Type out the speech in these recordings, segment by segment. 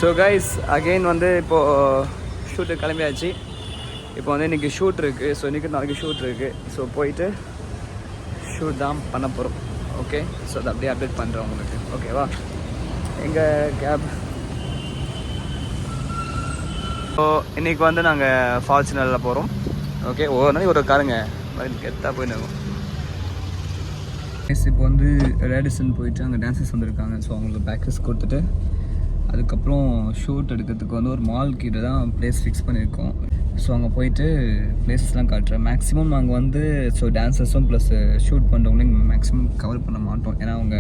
So guys again வந்து இப்போது shoot கிளம்பியாச்சு. இப்போ வந்து இன்றைக்கி ஷூட் இருக்குது. ஸோ இன்றைக்கி நாளைக்கு ஷூட் இருக்குது. ஸோ போயிட்டு ஷூட் தான் பண்ண போகிறோம். ஓகே, ஸோ அதை அப்படியே அப்டேட் பண்ணுறேன் உங்களுக்கு. ஓகேவா? எங்கள் கேப் ஸோ இன்றைக்கி வந்து நாங்கள் ஃபார்ச்சுனரில் போகிறோம். ஓகே, ஒவ்வொரு நாளைக்கு ஒரு காருங்க கெத்தாக போயின்னு இருக்கும். இப்போ வந்து ரேடிசன் போயிட்டு அங்கே டான்ஸர்ஸ் வந்திருக்காங்க. ஸோ அவங்களுக்கு ப்ராக்டிஸ் கொடுத்துட்டு அதுக்கப்புறம் ஷூட் எடுக்கிறதுக்கு வந்து ஒரு மால் கிட்ட தான் ப்ளேஸ் ஃபிக்ஸ் பண்ணியிருக்கோம். ஸோ அங்கே போயிட்டு ப்ளேஸஸ்லாம் காட்டுறேன். மேக்ஸிமம் நாங்கள் வந்து ஸோ டான்ஸர்ஸும் ப்ளஸ் ஷூட் பண்ணுறவங்களையும் மேக்ஸிமம் கவர் பண்ண மாட்டோம். ஏன்னா அவங்க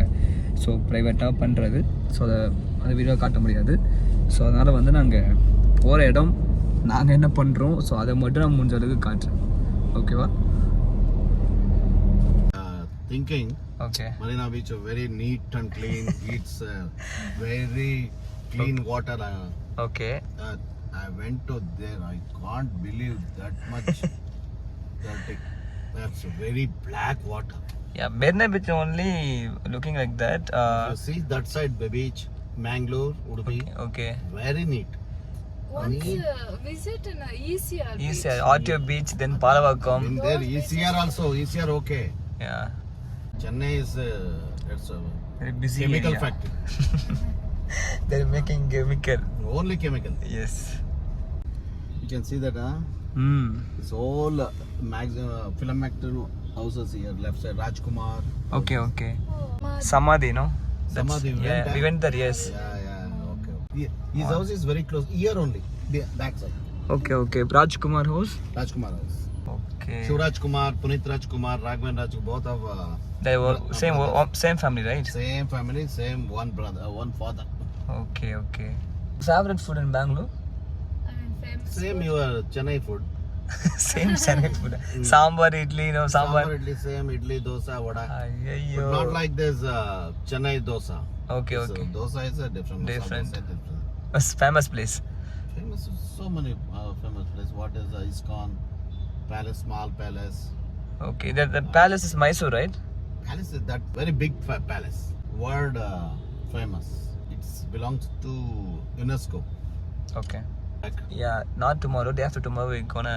ஸோ ப்ரைவேட்டாக பண்ணுறது. ஸோ அதை வீடியோ காட்ட முடியாது. ஸோ அதனால் வந்து நாங்கள் போகிற இடம் நாங்கள் என்ன பண்ணுறோம் ஸோ அதை மட்டும் நான் முடிஞ்ச அளவுக்கு காட்டுறேன். ஓகேவா? Thinking. Okay. Marina Beach is very neat and clean. It's very clean water. Okay. I went to there. I can't believe that much dirty. That's very black water. Yeah, Marina Beach only looking like that. You see that side, the beach, Mangalore, Udupi. Okay. Very neat. Once visit in ECR beach. ECR, Audio Beach, then Palavakkam. In there, ECR also. ECR okay. Yeah. Chennai is it's a Very busy chemical area. factory. They're making chemical. Only chemical. Yes. You can see that, huh? It's all film actor houses here. Left side, Rajkumar. Okay, okay. Oh, Samadhi, no? Samadhi, we Yeah, went we there. went there, yes. Yeah, okay. His house is very close. Here only, the back side. Okay, okay. Rajkumar house? Rajkumar house. Okay. Shivraj Kumar, Punit Rajkumar, Raghavan Rajkumar, both of They were same family, right? same family, same one brother, one father. Okay, okay. Favorite food in Bangalore? I mean, famous Same food. your Chennai food. Same Chennai food. Sambar, idli, no sambar. Sambar idli, same idli, dosa, vada. Ayyo. But not like this Chennai dosa. Okay, So okay. dosa is a different. masala Different. dosa is different. A famous place. Famous, so many famous places. What is ISKCON Palace, small palace. Okay, the palace is Mysore, right? Palace is that very big palace. World famous. It belongs to UNESCO. Okay. Like, Yeah, not tomorrow. Day after tomorrow we're gonna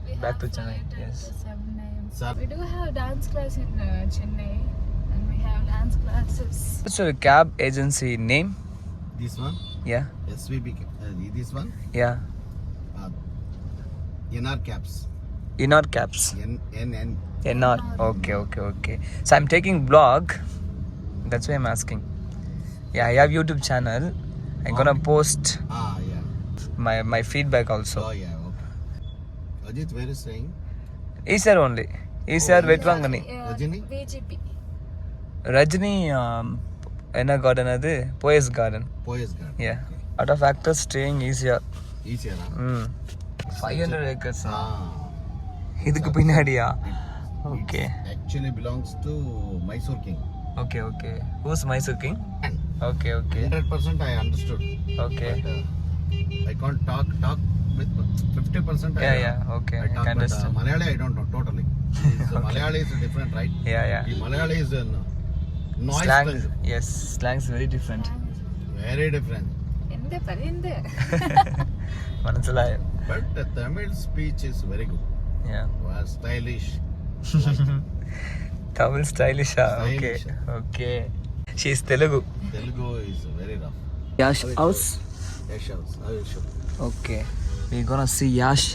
We back have to Chennai. flight at Yes. 7 a.m. Sir. We do have dance class in Chennai, and we have dance classes. What's your cab agency name? this one, Yeah. SVB. This one, Yeah. NR caps. Inor Caps. NN. NR. Okay, okay, okay. So I'm taking vlog. That's why I'm asking. Yeah, I have YouTube channel. I'm gonna post Yeah. my feedback also. Oh yeah. Okay. Ajit, where is staying? Easier only. Easier Vetvangani. Rajini? VGP. Rajini enna garden adu? Poise Garden. Poise Garden. Yeah. Out of actors staying easier. Easier, huh? 500 acres. Ah. இதுக்கு பின்னாடியா? It Okay. actually belongs to Mysore King. Okay, okay. Who's Mysore King? Okay, okay. 100% I understood. Okay. But, I can't talk with 50%. Yeah, okay. I I talk, can understand. but Malayali I don't know totally. So Malayali is different, right? Yeah. The Malayali is a noise Slang. thing. Yes, slang is very different. Very different. എന്റെ പറയുന്നത് മനസ്സിലായോ? But the Tamil speech is very good. Yeah. Stylish. Tamil stylish. Okay. Stylish. Okay. She is Telugu. Telugu is very rough. Yash house. Yash house. I will show. Okay. We're gonna see Yash.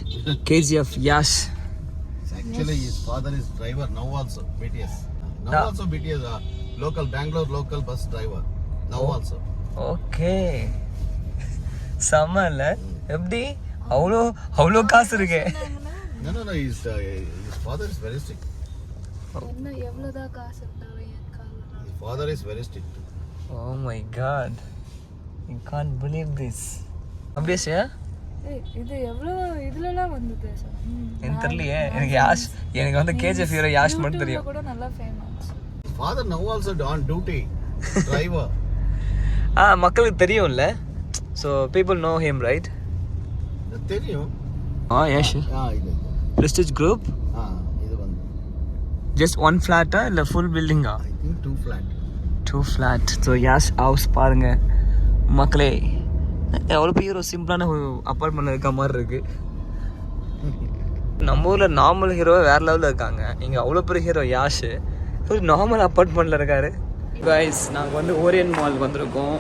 KGF Yash. Actually, his father is driver now also BTS. Now Ah. also BTS local Bangalore local bus driver. Now Oh. also. Okay. சமல்ல எப்படி அவ்வளோ காசு இருக்கு? No. His father is very strict. என்ன எவ்வளவுதான் காசு இருந்தாலும் என் காலம் His father is very strict. Oh my god. You can't believe this. அப்படியே இது எவ்வளவு இதுலலாம் வந்தது சார் எனக்கு தெரியலையே. எனக்கு வந்து கேஜிஎஃப் ஹீரோ யாஷ் மட்டும் தெரியும். கூட நல்லா famous. His father now also on duty driver. மக்களுக்கு தெரியும்ல. So people know him, right? தெரியும். Yash. இது. Prestige Group. இது வந்து. Just one flat இல்ல full building? I think 2 flat. 2 flat. So Yash house பாருங்க மக்களே. எவ்வளோ பெரிய ஒரு சிம்பிளான அப்பார்ட்மெண்ட் இருக்க மாதிரி இருக்குது. நம்ம ஊரில் நார்மல் ஹீரோ வேறு லெவலில் இருக்காங்க. இங்கே அவ்வளோ பெரிய ஹீரோ யாஷ் ஒரு நார்மல் அப்பார்ட்மெண்ட்டில் இருக்கார். கைஸ் நாங்கள் வந்து ஓரியன் மாலுக்கு வந்திருக்கோம்.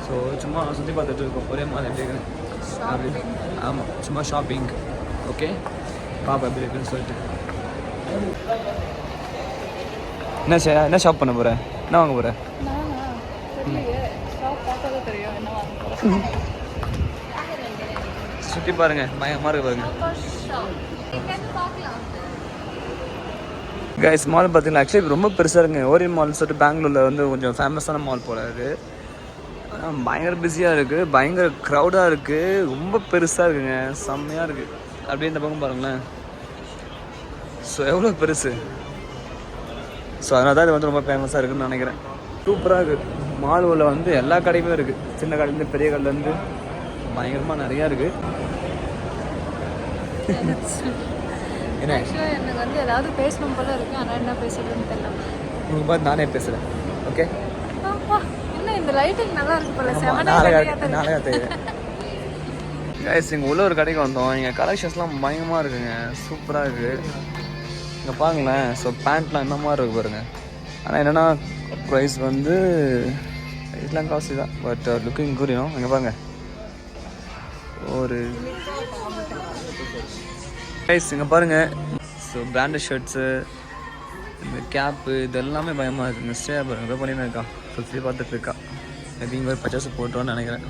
ஸோ சும்மா சுற்றி பார்த்துட்டு இருக்கோம். ஓரியன் மால் எப்படி இருக்கு அப்படி. ஆமாம், சும்மா ஷாப்பிங். ஓகே, பாப்பா எப்படி இருக்குன்னு சொல்லிட்டு. என்ன ஷாப் பண்ண போகிறேன்? என்ன வாங்க போகிறேன்? சுற்றி பாருங்க, பயமாக இருக்கு பாருங்க. கைஸ் மால் பார்த்தீங்கன்னா ஆக்சுவலி ரொம்ப பெருசாக இருக்குங்க. ஓரியன் மால்னு சொல்லிட்டு பெங்களூரில் வந்து கொஞ்சம் ஃபேமஸான மால் போல இருக்குது. பயங்கர பிஸியாக இருக்குது, பயங்கர க்ரௌடாக இருக்குது, ரொம்ப பெருசாக இருக்குங்க, செம்மையாக இருக்குது. அப்படியே இந்த பக்கம் பாருங்களேன். ஸோ எவ்வளோ பெருசு. ஸோ அதனால தான் இது வந்து ரொம்ப ஃபேமஸாக இருக்குதுன்னு நினைக்கிறேன். சூப்பராக இருக்குது. மால் உள்ள வந்து எல்லா கடையுமே இருக்குது. சின்ன கடையிலேருந்து பெரிய கடையிலேருந்து பயங்கரமாக நிறையா இருக்குது. என்ன எனக்கு வந்து ஏதாவது பேசணும் போல இருக்கு, ஆனால் என்ன பேசுறதுன்னு தெரியல. உங்களுக்கு பார்த்து நானே பேசுகிறேன். ஓகே, என்ன இந்த லைட்டிங் நல்லா இருக்கு போல. நாளையா தெரியும். கைஸ் இங்கே உள்ள ஒரு கடைக்கு வந்தோம். இங்கே கலெக்ஷன்ஸ்லாம் பயங்கரமாக இருக்குங்க, சூப்பராக இருக்குது. இங்கே பாருங்களேன். ஸோ பேண்ட்லாம் என்ன மாதிரி இருக்கு பாருங்க. ஆனால் என்னென்னா ப்ரைஸ் வந்து இதெல்லாம் காஸ்ட்லி தான், பட் லுக்கிங் குரியும். இங்கே பாருங்க ஒரு கைஸ் இங்கே பாருங்கள். ஸோ பிராண்டட் ஷர்ட்ஸு, இந்த கேப்பு, இது எல்லாமே பயமாக இருக்குங்க. ஸ்டே பாருங்க, ஏதோ பண்ணின்னு இருக்கா, சுற்றி பார்த்துட்டு இருக்கா. மேபி இங்கே ஒரு பர்ச்சேஸ் போட்டோன்னு நினைக்கிறேன்.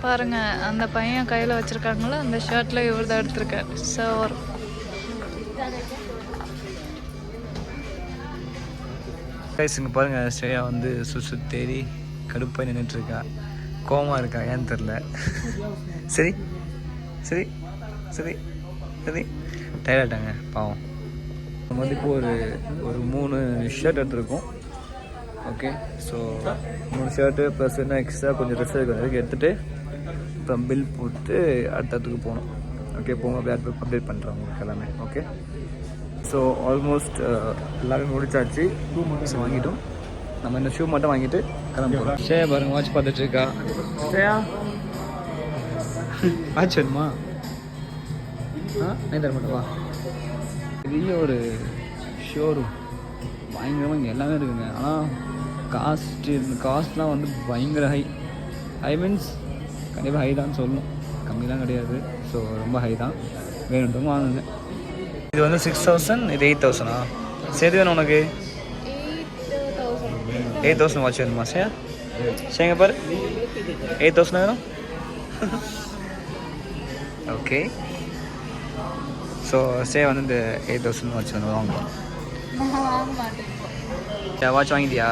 பாருங்க, அந்த பையன் கையில் வச்சிருக்காங்களோ அந்த ஷர்ட்ல இவர் தான் எடுத்திருக்காரு. ஸோ கைஸ் இங்கே பாருங்கள். ஸ்ரேயா வந்து சுசு தேடி கடுப்பாக நின்றுட்டுருக்கா, கோவமாக இருக்கா, ஏன்னு தெரில. சரி சரி சரி சரி டயர்டாட்டாங்க பாவம். நம்ம வந்து இப்போ ஒரு 3 ஷர்ட் எடுத்துருக்கோம். ஓகே, ஸோ 3 ஷர்ட்டு ப்ளஸ் என்ன எக்ஸ்ட்ரா கொஞ்சம் ட்ரெஸ் இருக்குது, எடுத்துகிட்டு அப்புறம் பில் போட்டு அடுத்ததுக்கு போகணும். ஓகே, போங்க அப்படியே அப்டேட் பண்ணுறேன் உங்களுக்கு எல்லாமே. ஓகே, ஸோ ஆல்மோஸ்ட் எல்லாமே முடிச்சாச்சு. ஸோ வாங்கிட்டோம். நம்ம இந்த ஷூ மட்டும் வாங்கிட்டு கிளம்புறோம். ஸ்ரேயா பாருங்க, வாட்ச் பார்த்துட்டு இருக்கா. ஸ்ரேயா வாட்ச் வேணுமா? தர மாட்டேவா. பெரிய ஒரு ஷோரூம், பயங்கரமாக இங்கே எல்லாமே இருக்குங்க. ஆனால் காஸ்ட்லாம் வந்து பயங்கர ஹை மீன்ஸ் கண்டிப்பாக ஹை தான் சொல்லணும், கம்மிலாம் கிடையாது. ஸோ ரொம்ப ஹை தான். வேணுன்றவங்க வாங்குங்க. இது வந்து 6000, இது 8000. சரி வேணும் உனக்கு 8000 வாட்ச் வேணுமா? சரிங்க பாரு, 8000 வேணும். ஓகே, ஸோ வந்து இந்த 8000 வாட்ச் வேணும் வாங்குவோம். வாட்ச் வாங்கிட்டியா?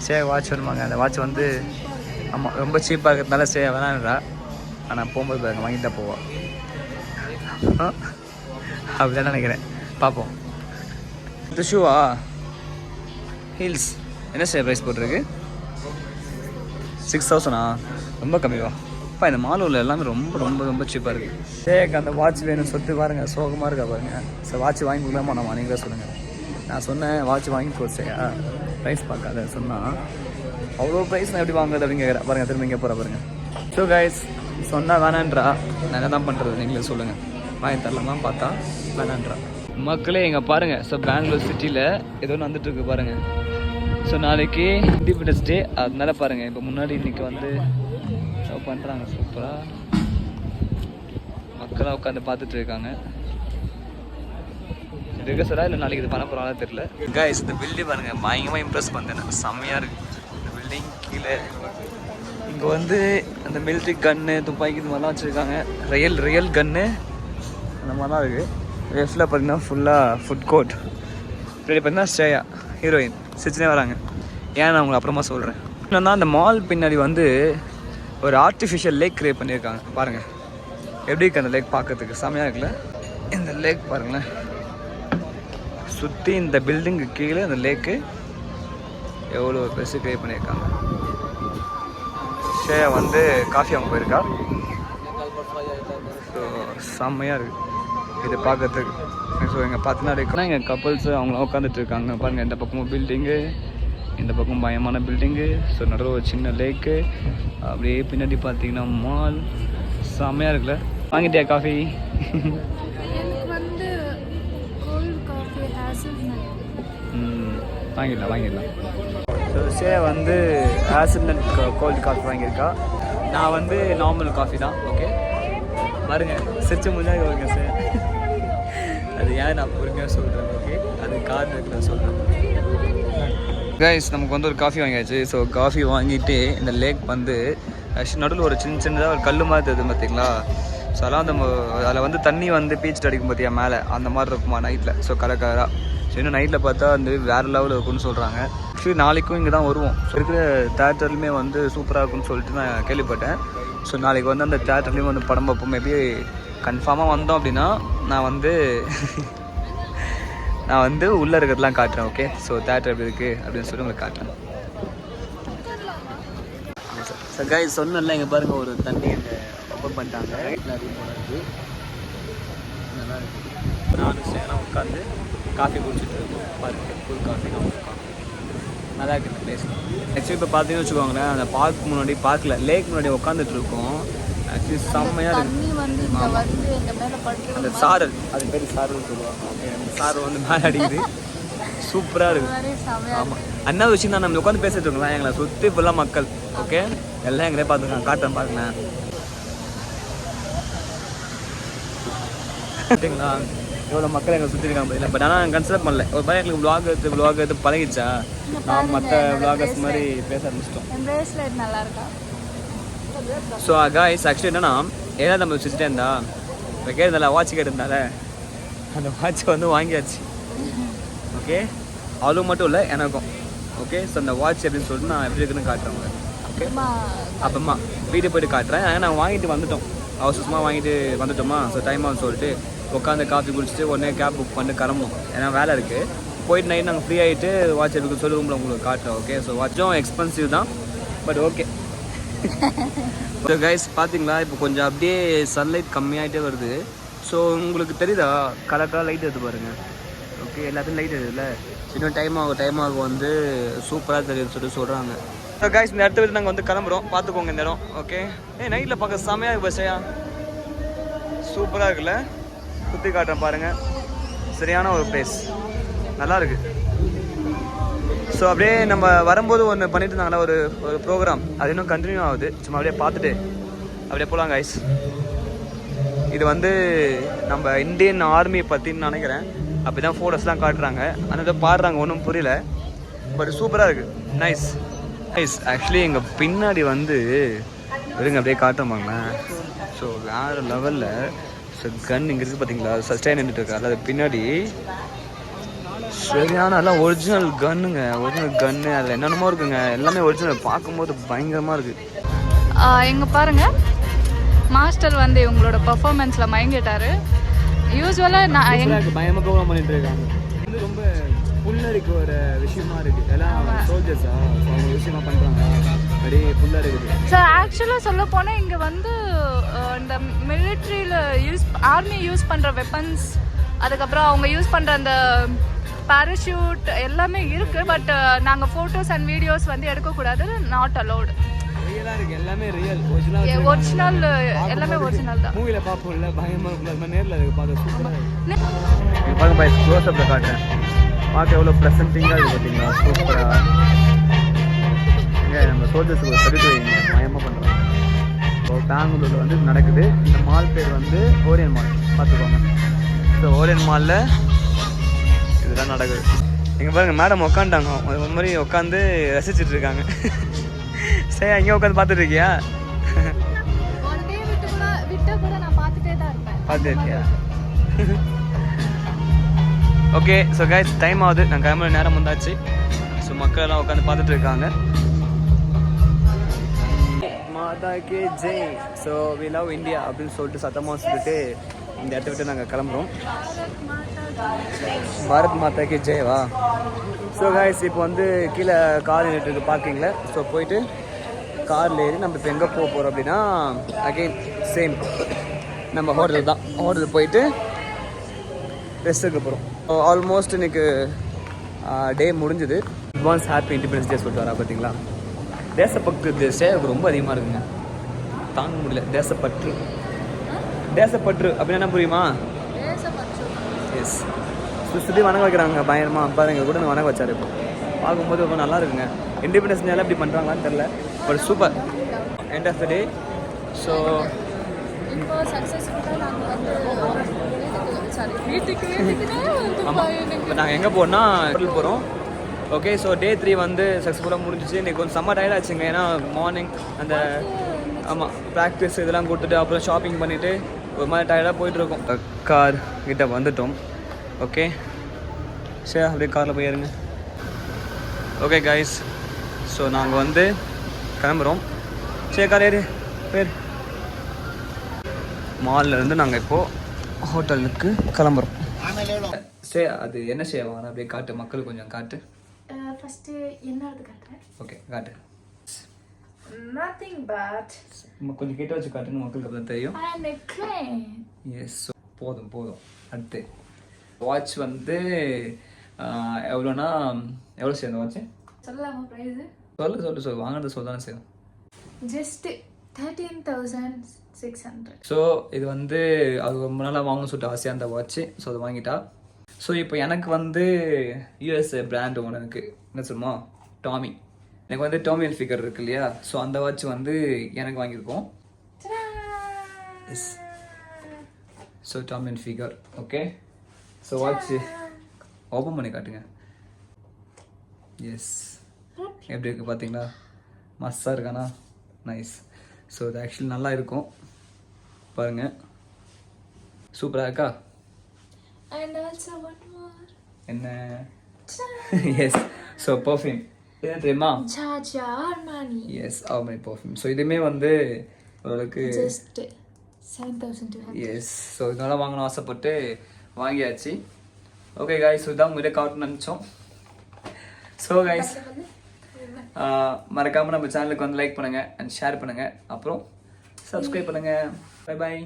சரி வாட்ச் வேணுமாங்க. அந்த வாட்ச் வந்து ஆமாம் ரொம்ப சீப்பாக இருக்கிறதுனால சரி வேணான்றா. ஆனால் போகும்போது பாருங்க வாங்கிட்டு தான் போவோம். அப்படிதான் நினைக்கிறேன், பார்ப்போம். இந்த ஷூவா ஹீல்ஸ் என்ன சார் ப்ரைஸ் போட்டிருக்கு? 6000. ரொம்ப கம்மிவா? அப்பா இந்த மாலூரில் எல்லாமே ரொம்ப ரொம்ப ரொம்ப சீப்பாக இருக்குது. சரி அந்த வாட்ச் வேணும் சொத்து பாருங்கள், சோகமாக இருக்கா பாருங்கள். சார் வாட்ச் வாங்கி கொடுக்கலாமா? நம்ம நீங்களே சொல்லுங்கள். நான் சொன்னேன் வாட்ச் வாங்கி கொடுத்தேன், ப்ரைஸ் பார்க்காத சொன்னால் அவ்வளோ ப்ரைஸ் நான் எப்படி வாங்குறது அப்படின்னு கேட்குறேன். பாருங்கள் திரும்ப இங்கே போகிற பாருங்கள். ஸோ கைஸ் சொன்னால் வேணான்றா, நான் என்ன தான் பண்ணுறது நீங்களே சொல்லுங்கள். வாங்கி தரலாமா பார்த்தா வேணான்றா. மக்களே இங்கே பாருங்கள். ஸோ பெங்களூர் சிட்டியில் ஏதோ ஒன்று வந்துட்டுருக்கு பாருங்கள். ஸோ நாளைக்கு இண்டிபெண்டன்ஸ் டே, அதனால பாருங்கள் இப்போ முன்னாடி இன்றைக்கி வந்து பண்ணுறாங்க. சூப்பராக மக்களாக உட்காந்து பார்த்துட்டு இருக்காங்க. இருக்க சார் இல்லை நாளைக்கு இது பண்ண போகிறாலும் தெரியல. கைஸ் இந்த பில்டிங் பாருங்கள், பயங்கரமாக இம்ப்ரெஸ் பண்ணேன், செம்மையாக இருக்குது இந்த பில்டிங். கீழே இங்கே வந்து அந்த மிலிட்ரி கன்னு, துப்பாக்கி இது மாதிரிலாம் வச்சுருக்காங்க. ரியல் கன்னு அந்த மாதிரிலாம் இருக்குது. லெஃப்டில் பார்த்தீங்கன்னா ஃபுல்லாக ஃபுட் கோர்ட். இப்படி பார்த்தீங்கன்னா ஸ்ரேயா ஹீரோயின் சிரிச்சுனே வராங்க. ஏன் நான் உங்களை அப்புறமா சொல்கிறேன். என்னன்னா அந்த மால் பின்னாடி வந்து ஒரு ஆர்டிஃபிஷியல் லேக் க்ரியேட் பண்ணியிருக்காங்க. பாருங்கள் எப்படி இருக்குது அந்த லேக், பார்க்கறதுக்கு செம்மையாக இருக்குல்ல. இந்த லேக் பாருங்களேன், சுற்றி இந்த பில்டிங்கு கீழே அந்த லேக்கு எவ்வளோ பெருசு க்ரியேட் பண்ணியிருக்காங்க. ஸ்ரேயா வந்து காஃபி அவங்க போயிருக்கா. ஸோ செம்மையாக இருக்குது இதை பார்க்கறதுக்கு. ஸோ இங்கே பார்த்தீங்கன்னா இங்கே கப்புள்ஸு அவங்களாம் உட்காந்துட்டு இருக்காங்க. பாருங்கள் இந்த பக்கமும் பில்டிங்கு, இந்த பக்கம் பயமான பில்டிங்கு. ஸோ நடுவில் ஒரு சின்ன லேக்கு, அப்படியே பின்னாடி பார்த்தீங்கன்னா மால். செம்மையாக இருக்குல்ல. வாங்கிட்டியா காஃபி? வாங்கிடலாம். ஸோ வந்து ஹேசல்நட் கோல்டு காஃபி வாங்கியிருக்கா. நான் வந்து நார்மல் காஃபி தான். ஓகே பாருங்க, சிரிச்ச முடிஞ்சாங்க ஓகே சார். அது ஏன் நான் பொறுமையாக சொல்கிறேன். ஓகே அது கார்டு இருக்கு நான் சொல்கிறேன். கைஸ் நமக்கு வந்து ஒரு காஃபி வாங்கியாச்சு. ஸோ காஃபி வாங்கிட்டு இந்த லேக் வந்து நடுவில் ஒரு சின்னதாக ஒரு கல் மாதிரி தெரியுது பார்த்தீங்களா. ஸோ அதெல்லாம் அந்த அதில் வந்து தண்ணி வந்து பீச்சிட்டு அடிக்கும் பார்த்தியா மேலே, அந்த மாதிரி இருக்குமா நைட்டில். ஸோ கலராக. ஸோ இன்னும் நைட்டில் பார்த்தா வந்து வேறு லெவலில் இருக்குன்னு சொல்கிறாங்க. ஆக்சுவலி நாளைக்கும் இங்கே தான் வருவோம். ஸோ இருக்கிற தேட்டர்லையுமே வந்து சூப்பராக இருக்குன்னு சொல்லிட்டு நான் கேள்விப்பட்டேன். ஸோ நாளைக்கு வந்து அந்த தேட்டர்லேயும் வந்து படம் பார்ப்போம். மேபி கன்ஃபார்மாக வந்தோம் அப்படின்னா நான் வந்து உள்ளே இருக்கிறதுலாம் காட்டுறேன். ஓகே ஸோ தேட்டர் எப்படி இருக்குது அப்படின்னு சொல்லி உங்களுக்கு காட்டுறேன். சார் கைஸ் சொன்னல இங்கே பாருங்கள், ஒரு தண்ணி இங்கே ஓப்பன் பண்ணிட்டாங்க. நிறைய போனது நல்லா இருக்குது. நானும் சேரம் உட்காந்து காஃபி குடிச்சிட்டு இருக்கோம். பாருங்கள் ஃபுல் காஃபி நல்லா இருக்குது இந்த பிளேஸ். ஆக்சுவலி இப்போ பார்த்தீங்கன்னு வச்சுக்கோங்களேன், அந்த பார்க் முன்னாடி பார்க்கில் லேக் முன்னாடி உட்காந்துட்டு இருக்கோம். ஆக்சுவலி செம்மையாக இருக்குது. அந்த சாரல், அது பேர் சாரல்னு சொல்லுவாங்க. ஓகே அந்த சாரல் வந்து மேலே அடிக்குது. சூப்பராக இருக்குது. ஆமாம் அண்ணா விஷயம் தான். நம்ம உட்காந்து பேசிட்டு இருக்கோங்களா, எங்களை சுற்றி ஃபுல்லாக மக்கள். ஓகே எல்லாம் எங்களே பார்த்துருக்காங்க. காட்டுறேன் பாருங்களேன். ஓகேங்களா எவ்வளோ மக்கள் எங்களை சுற்றி இருக்காங்க இல்லை. பட் ஆனால் கன்சிடர் பண்ணல. ஒரு பையன் எங்களுக்கு விளாக் எடுத்து பழகிடுச்சா, நான் மற்ற விளாகர்ஸ் மாதிரி பேச ஆரம்பிச்சிட்டோம். நல்லா இருக்கா. ஸோ காய்ஸ் ஆக்சுவலி என்னன்னா, ஏதாவது நம்ம வச்சுட்டே இருந்தா இப்போ கேட்குறதில்ல, வாட்ச் கேட்டிருந்தால அந்த வாட்சை வந்து வாங்கியாச்சு. ஓகே அவளுக்கு மட்டும் இல்லை எனக்கும். ஓகே ஸோ அந்த வாட்ச் எப்படின்னு சொல்லிட்டு நான் எப்படி இருக்குன்னு காட்டுறேன். ஓகே அப்பமா வீடு போய்ட்டு காட்டுறேன். ஆனால் நாங்கள் வாங்கிட்டு வந்துட்டோம், அவசரமாக வாங்கிட்டு வந்துட்டோமா. ஸோ டைம் ஆகும்னு சொல்லிட்டு உட்காந்து காஃபி குடிச்சிட்டு உடனே கேப் புக் பண்ணிட்டு கிளம்பணும். ஏன்னா வேலை இருக்குது. போயிட்டு நைட் நாங்கள் ஃப்ரீ ஆகிட்டு வாட்ச் எடுக்க சொல்லி ரூமில் உங்களுக்கு காட்டுறோம். ஓகே ஸோ வாட்சும் எக்ஸ்பென்சிவ் தான், பட் ஓகே. ஸோ கைஸ் பார்த்தீங்களா, இப்போ கொஞ்சம் அப்படியே சன்லைட் கம்மியாகிட்டே வருது. ஸோ உங்களுக்கு தெரியுதா கலராக லைட் எடுத்து பாருங்கள். ஓகே எல்லாத்தையும் லைட் எடுதுல. இன்னும் டைம் ஆகும் வந்து சூப்பராக தெரியுதுன்னு சொல்லிட்டு சொல்கிறாங்க. ஸோ கைஸ் இந்த இடத்த விட்டு நாங்கள் வந்து கிளம்புறோம். பார்த்துக்கோங்க இந்த இடம். ஓகே நைட்டில் பார்க்க செமையாக இருக்கு. பஸ்ஸையா சூப்பராக இருக்குல்ல. சுற்றி காட்டுறேன் பாருங்கள். சரியான ஒரு பிளேஸ், நல்லா இருக்குது. ஸோ அப்படியே நம்ம வரும்போது ஒன்று பண்ணிட்டு இருந்தாங்களா, ஒரு ப்ரோக்ராம், அது இன்னும் கண்டினியூ ஆகுது. சும்மா அப்படியே பார்த்துட்டு அப்படியே போகலாம் கைஸ். இது வந்து நம்ம இந்தியன் ஆர்மி பற்றின்னு நினைக்கிறேன். அப்படி தான் ஃபோட்டோஸ்லாம் காட்டுறாங்க, அந்த பாடுறாங்க, ஒன்றும் புரியல, பட் சூப்பராக இருக்குது. Nice nice. ஆக்சுவலி எங்கள் பின்னாடி வந்து இருங்க அப்படியே காட்டுறோமாங்களேன். ஸோ வேறு லெவலில். ஸோ கன் இங்கே இருக்குது பார்த்தீங்களா, சஸ்டைன் நின்றுட்டு இருக்கா. அது பின்னாடி சரியான எல்லாம் ஒரிஜினல் கன்னுங்க, ஒரிஜினல் கன்னு. அதில் என்னென்னமோ இருக்குங்க, எல்லாமே ஒரிஜினல். பார்க்கும்போது பயங்கரமாக இருக்குது. இங்கே பாருங்கள், மாஸ்டர் வந்து இவங்களோட பர்ஃபார்மன்ஸில் மயங்கிட்டார். யூஸ்வலாக நான் பயமாக ப்ரோக்ராம் பண்ணிட்டு இருக்காங்க. இது ரொம்ப புல்லரிக்கு ஒரு விஷயமா இருக்குது. எல்லாம் சோல்ஜர்ஸா அவங்க விஷயமா பண்ணுறாங்க, அப்படியே புல்லாக இருக்குது. ஸோ ஆக்சுவலாக சொல்ல போனால் இங்கே வந்து இந்த மிலிட்ரியில் ஆர்மி யூஸ் பண்ணுற வெப்பன்ஸ், அதுக்கப்புறம் அவங்க யூஸ் பண்ணுற அந்த பேராஷூட் எல்லாமே இருக்குது. பட் நாங்கள் ஃபோட்டோஸ் அண்ட் வீடியோஸ் வந்து எடுக்கக்கூடாது, நாட் அலோடு. ரியலாக இருக்குது, எல்லாமே ரியல் ஒரிஜினல், எல்லாமே ஒரிஜினல் தான். மூவியில் பார்ப்போம்ல பயமாக, நேரில் இருக்குது பார்க்க சூப்பராக. பார்க்க பாய் க்ளோஸ்அப்பில் காட்டுறேன். பார்க்க எவ்வளோ ப்ரெசன்டிங்காக இருக்குது பார்த்தீங்களா, சூப்பராக. இங்கே நம்ம சோல்ஜர்ஸுக்கு ஒரு சர்டிஃபிகேட் வைங்க, பயமாக பண்ணுறாங்க. ஸோ பெங்களூரில் வந்து நடக்குது. இந்த மால் பேர் வந்து ஓரியன் மால், பார்த்துக்கோங்க. ஸோ ஓரியன் மாலில் இதெல்லாம் நடக்குது. இங்கே பாருங்கள், மேடம் உட்காந்துட்டாங்க, ஒரு மாதிரி உட்காந்து ரசிச்சுட்டு இருக்காங்க. சரி அங்கே உட்காந்து பார்த்துட்டு இருக்கியா? பார்த்துட்டு இருக்கியா? ஓகே ஸோ கைஸ் டைம் ஆகுது, நான் கிளம்புற நேரம் வந்தாச்சு. ஸோ மக்கள் எல்லாம் உட்காந்து பார்த்துட்டு இருக்காங்க. மாதா கே ஜெய். ஸோ வி லவ் இந்தியா அப்படின்னு சொல்லிட்டு சத்தமாக சொல்லிட்டு இந்த இடத்த விட்டு நாங்கள் கிளம்புறோம். பாரத் மாதா கே ஜெய்வா. ஸோ கைஸ் இப்போ வந்து கீழே கார் நின்றுட்டு இருக்கு பார்க்கிங்கில். ஸோ போயிட்டு காரில் ஏறி நம்ம இப்போ எங்கே போக போகிறோம் அப்படின்னா, அகெயின் சேம் நம்ம ஹோட்டல் தான். ஹோட்டல் போயிட்டு ரெஸ்ட் எடுக்க போகிறோம். ஆல்மோஸ்ட் இன்னைக்கு டே முடிஞ்சுது. அட்வான்ஸ் ஹாப்பி இண்டிபெண்டன்ஸ் டே சொல்லிட்டு வரா பார்த்தீங்களா. தேசப்பற்று தேசம் எனக்கு ரொம்ப அதிகமாக இருக்குங்க, தாங்க முடியல. தேசப்பற்று தேசப்பற்று அப்படின்னா என்ன புரியுமா? எஸ், சுற்றி வணங்க வைக்கிறாங்க பயங்கரமாக. பாருங்க கூட வணங்க வச்சார். இப்போ பார்க்கும்போது ரொம்ப நல்லா இருக்குங்க. இண்டிபெண்டன்ஸ் டேல இப்படி பண்ணுறாங்களான்னு தெரில, but super. End of the day. So இப்போ சக்ஸஸ்ஃபுல்லாக நாங்கள் வந்து வீட்டுக்கு ஆமாம், இப்போ நாங்கள் எங்கே போகிறோம்னா ஹோட்டல் போகிறோம். ஓகே, ஸோ டே 3 வந்து சக்ஸஸ்ஃபுல்லாக முடிஞ்சிச்சு. இன்றைக்கி கொஞ்சம் செம்ம டயர்ட் ஆச்சுங்க, ஏன்னா மார்னிங் அந்த ஆமாம் ப்ராக்டிஸ் இதெல்லாம் கொடுத்துட்டு அப்புறம் ஷாப்பிங் பண்ணிவிட்டு ஒரு மாதிரி டயர்டாக போயிட்டுருக்கோம். கார் கிட்ட வந்துட்டோம். ஓகே சரி, அப்படியே காரில் போயிருங்க. ஓகே கைஸ், ஸோ நாங்கள் வந்து கிளம்புறோம். சரி கார் ஏறு பேர். மால்லேருந்து நாங்கள் இப்போது ஹோட்டலுக்கு கிளம்புறோம். சரி, அது என்ன செய்வாங்க அப்படியே காட்டு, மக்களுக்கு கொஞ்சம் காட்டு. ஃபஸ்ட்டு என்ன காட்டுறேன். ஓகே காட்டு. நத்திங் பட் கொஞ்சம் கிட்ட வச்சு காட்டுங்க, மக்களுக்கு அப்போ தான் தெரியும். எஸ், போதும் போதும். அடுத்து வாட்ச் வந்து எவ்வளோனா எவ்வளோ செய்யும் வாட்ச்? சொல்லலாமா ப்ரைஸு? சொல்லு வாங்குறது சொல்லதானே செய்யும். ஜஸ்ட் 13,600. ஸோ இது வந்து அது ரொம்ப நாளாக வாங்கணும்னு சொல்லிட்டு ஆசையாக அந்த வாட்ச்சு. ஸோ அது வாங்கிட்டா. ஸோ இப்போ எனக்கு வந்து யூஎஸ்ஏ பிராண்ட் ஒன்று இருக்குது, என்ன சொல்லுமா, டாமி. எனக்கு வந்து டாமி ஹில்ஃபிகர் இருக்கு இல்லையா, ஸோ அந்த வாட்ச் வந்து எனக்கு வாங்கியிருக்கோம். Yes, so Tommy Hilfiger. Okay, so watch open பண்ணி காட்டுங்க. எஸ், எப்படி இருக்குது பார்த்தீங்களா, மஸ்ஸாக இருக்கானா, நைஸ். ஸோ இது ஆக்சுவலி நல்லா இருக்கும் பாருங்கள், சூப்பராக இருக்கா. And also one more. என்ன? எஸ், ஸோ பர்ஃப்யூம் என்ன தெரியுமா? Giorgio Armani. Yes, Armani perfume. So இதுவுமே வந்து ஓரளவுக்கு Just 7,200. எஸ், ஸோ இதனால வாங்கணும் ஆசைப்பட்டு வாங்கியாச்சு. ஓகே காய்ஸ், ஸோ இதான் உங்கள்கிட்ட காட்டணும்னு நினச்சோம். ஸோ காய்ஸ், மறக்காமல் நம்ம சேனலுக்கு வந்து லைக் பண்ணுங்கள் அண்ட் ஷேர் பண்ணுங்கள், அப்புறம் சப்ஸ்கிரைப் பண்ணுங்கள். Bye bye.